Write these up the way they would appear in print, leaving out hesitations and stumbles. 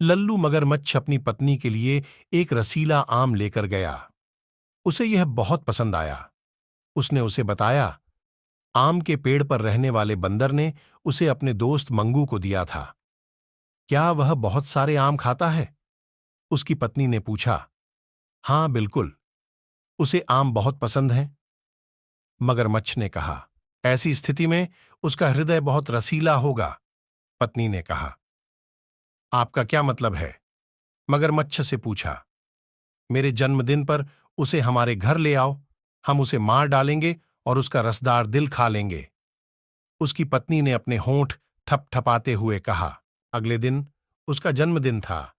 लल्लू मगरमच्छ अपनी पत्नी के लिए एक रसीला आम लेकर गया। उसे यह बहुत पसंद आया। उसने उसे बताया, आम के पेड़ पर रहने वाले बंदर ने उसे अपने दोस्त मंगू को दिया था। क्या वह बहुत सारे आम खाता है? उसकी पत्नी ने पूछा। हाँ, बिल्कुल, उसे आम बहुत पसंद हैं, मगरमच्छ ने कहा। ऐसी स्थिति में उसका हृदय बहुत रसीला होगा, पत्नी ने कहा। आपका क्या मतलब है? मगरमच्छ से पूछा। मेरे जन्मदिन पर उसे हमारे घर ले आओ, हम उसे मार डालेंगे और उसका रसदार दिल खा लेंगे, उसकी पत्नी ने अपने होंठ थपथपाते हुए कहा। अगले दिन उसका जन्मदिन था।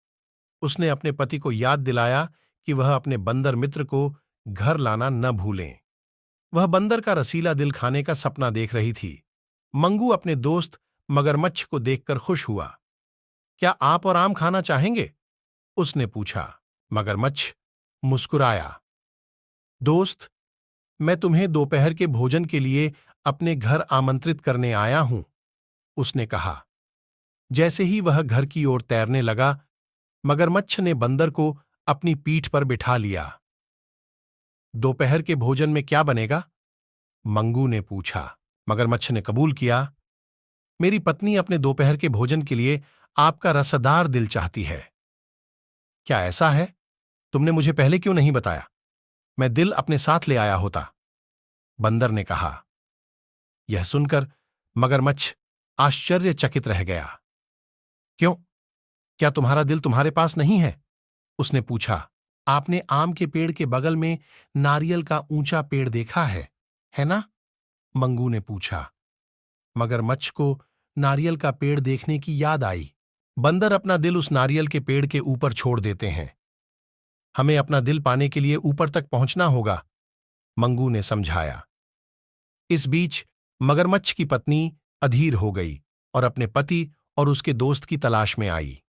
उसने अपने पति को याद दिलाया कि वह अपने बंदर मित्र को घर लाना न भूलें। वह बंदर का रसीला दिल खाने का सपना देख रही थी। मंगू अपने दोस्त मगरमच्छ को देखकर खुश हुआ। क्या आप और आम खाना चाहेंगे? उसने पूछा। मगरमच्छ मुस्कुराया। दोस्त, मैं तुम्हें दोपहर के भोजन के लिए अपने घर आमंत्रित करने आया हूं, उसने कहा। जैसे ही वह घर की ओर तैरने लगा, मगरमच्छ ने बंदर को अपनी पीठ पर बिठा लिया। दोपहर के भोजन में क्या बनेगा? मंगू ने पूछा। मगरमच्छ ने कबूल किया। मेरी पत्नी अपने दोपहर के भोजन के लिए आपका रसदार दिल चाहती है। क्या ऐसा है? तुमने मुझे पहले क्यों नहीं बताया? मैं दिल अपने साथ ले आया होता, बंदर ने कहा। यह सुनकर मगरमच्छ आश्चर्यचकित रह गया। क्यों? क्या तुम्हारा दिल तुम्हारे पास नहीं है? उसने पूछा। आपने आम के पेड़ के बगल में नारियल का ऊंचा पेड़ देखा है ना? मंगू ने पूछा। मगरमच्छ को नारियल का पेड़ देखने की याद आई। बंदर अपना दिल उस नारियल के पेड़ के ऊपर छोड़ देते हैं। हमें अपना दिल पाने के लिए ऊपर तक पहुंचना होगा, मंगू ने समझाया। इस बीच मगरमच्छ की पत्नी अधीर हो गई और अपने पति और उसके दोस्त की तलाश में आई।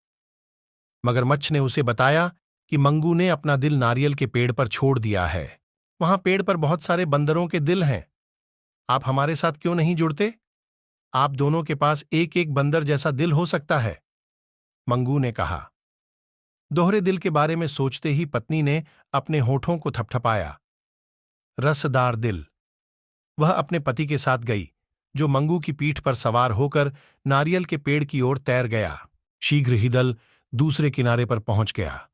मगरमच्छ ने उसे बताया कि मंगू ने अपना दिल नारियल के पेड़ पर छोड़ दिया है। वहां पेड़ पर बहुत सारे बंदरों के दिल हैं। आप हमारे साथ क्यों नहीं जुड़ते? आप दोनों के पास एक एक बंदर जैसा दिल हो सकता है, मंगू ने कहा। दोहरे दिल के बारे में सोचते ही पत्नी ने अपने होठों को थपथपाया। रसदार दिल। वह अपने पति के साथ गई, जो मंगू की पीठ पर सवार होकर नारियल के पेड़ की ओर तैर गया। शीघ्र ही दल दूसरे किनारे पर पहुंच गया।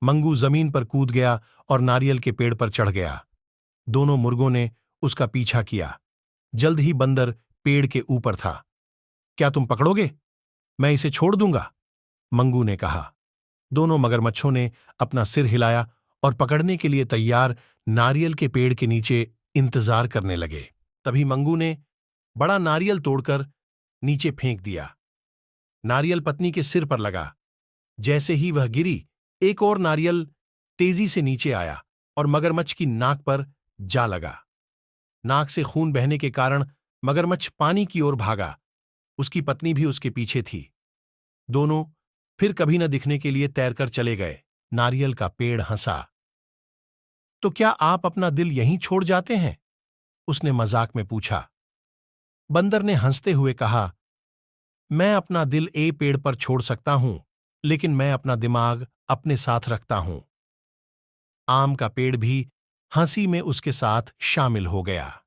मंगू जमीन पर कूद गया और नारियल के पेड़ पर चढ़ गया। दोनों मुर्गों ने उसका पीछा किया। जल्द ही बंदर पेड़ के ऊपर था। क्या तुम पकड़ोगे? मैं इसे छोड़ दूंगा, मंगू ने कहा। दोनों मगरमच्छों ने अपना सिर हिलाया और पकड़ने के लिए तैयार नारियल के पेड़ के नीचे इंतजार करने लगे। तभी मंगू ने बड़ा नारियल तोड़कर नीचे फेंक दिया। नारियल पत्नी के सिर पर लगा। जैसे ही वह गिरी, एक और नारियल तेजी से नीचे आया और मगरमच्छ की नाक पर जा लगा। नाक से खून बहने के कारण मगरमच्छ पानी की ओर भागा। उसकी पत्नी भी उसके पीछे थी। दोनों फिर कभी न दिखने के लिए तैरकर चले गए। नारियल का पेड़ हंसा। तो क्या आप अपना दिल यहीं छोड़ जाते हैं? उसने मजाक में पूछा। बंदर ने हंसते हुए कहा, मैं अपना दिल ए पेड़ पर छोड़ सकता हूं, लेकिन मैं अपना दिमाग अपने साथ रखता हूं। आम का पेड़ भी हंसी में उसके साथ शामिल हो गया।